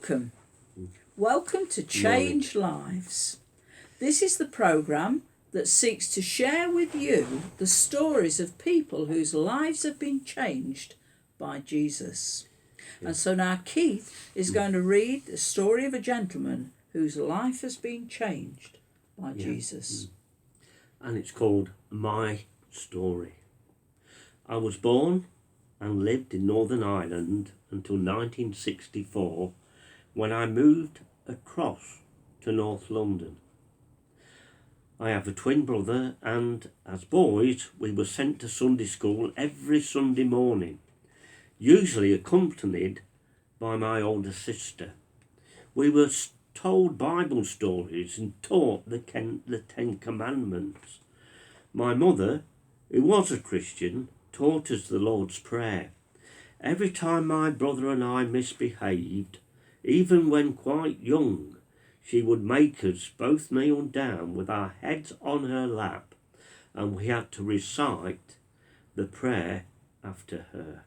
Welcome. Welcome to Change Lives. This is the programme that seeks to share with you the stories of people whose lives have been changed by Jesus. And so now Keith is going to read the story of a gentleman whose life has been changed by Jesus. And it's called My Story. I was born and lived in Northern Ireland until 1964, when I moved across to North London. I have a twin brother, and as boys we were sent to Sunday school every Sunday morning, usually accompanied by my older sister. We were told Bible stories and taught the Ten Commandments. My mother, who was a Christian, taught us the Lord's Prayer. Every time my brother and I misbehaved, even when quite young, she would make us both kneel down with our heads on her lap, and we had to recite the prayer after her.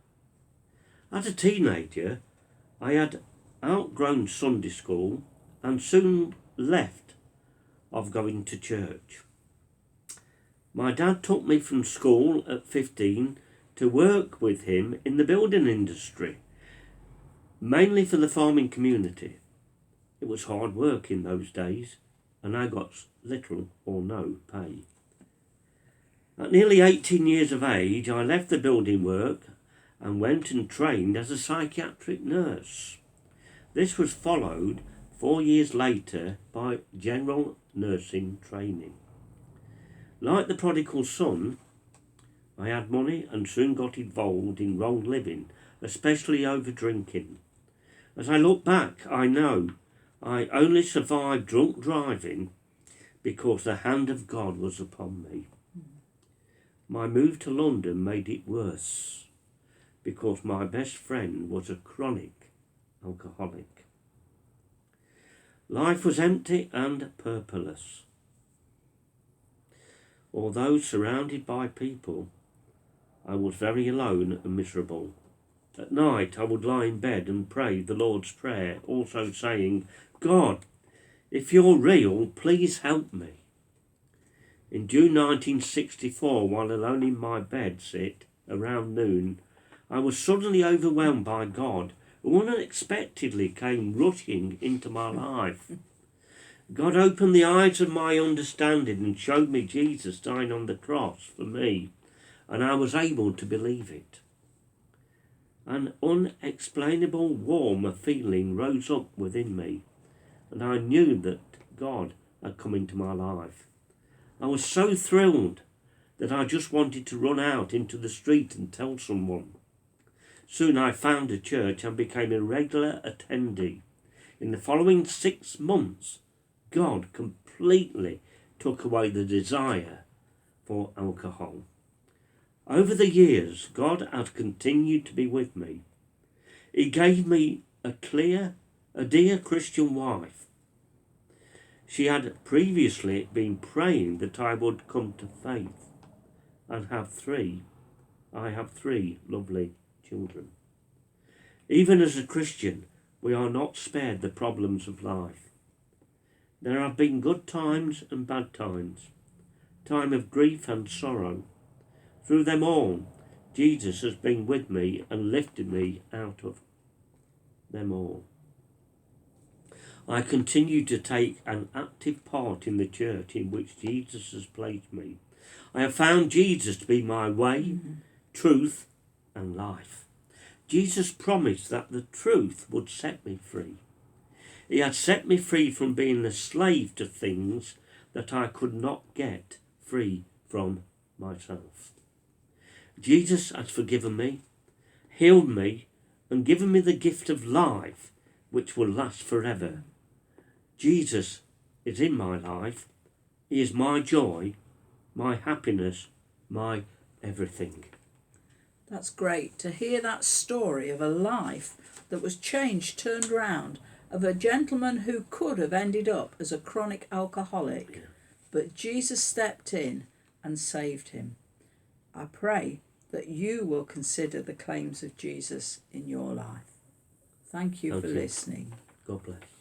As a teenager, I had outgrown Sunday school and soon left of going to church. My dad took me from school at 15 to work with him in the building industry, mainly for the farming community. It was hard work in those days, and I got little or no pay. At nearly 18 years of age, I left the building work and went and trained as a psychiatric nurse. This was followed 4 years later by general nursing training. Like the prodigal son, I had money and soon got involved in wrong living, especially over drinking. As I look back, I know I only survived drunk driving because the hand of God was upon me. My move to London made it worse because my best friend was a chronic alcoholic. Life was empty and purposeless. Although surrounded by people, I was very alone and miserable. At night I would lie in bed and pray the Lord's Prayer, also saying, God, if you're real, please help me. In June 1964, while alone in my bed sit around noon, I was suddenly overwhelmed by God, who unexpectedly came rushing into my life. God opened the eyes of my understanding and showed me Jesus dying on the cross for me, and I was able to believe it. An unexplainable warm feeling rose up within me, and I knew that God had come into my life. I was so thrilled that I just wanted to run out into the street and tell someone. Soon I found a church and became a regular attendee. In the following 6 months, God completely took away the desire for alcohol. Over the years, God had continued to be with me. He gave me a dear Christian wife. She had previously been praying that I would come to faith and I have three lovely children. Even as a Christian, we are not spared the problems of life. There have been good times and bad times, time of grief and sorrow. Through them all, Jesus has been with me and lifted me out of them all. I continue to take an active part in the church in which Jesus has placed me. I have found Jesus to be my way, truth, and life. Jesus promised that the truth would set me free. He had set me free from being a slave to things that I could not get free from myself. Jesus has forgiven me, healed me, and given me the gift of life which will last forever. Jesus is in my life. He is my joy, my happiness, my everything. That's great to hear that story of a life that was changed, turned round, of a gentleman who could have ended up as a chronic alcoholic, but Jesus stepped in and saved him. I pray that you will consider the claims of Jesus in your life. Thank you for listening. God bless.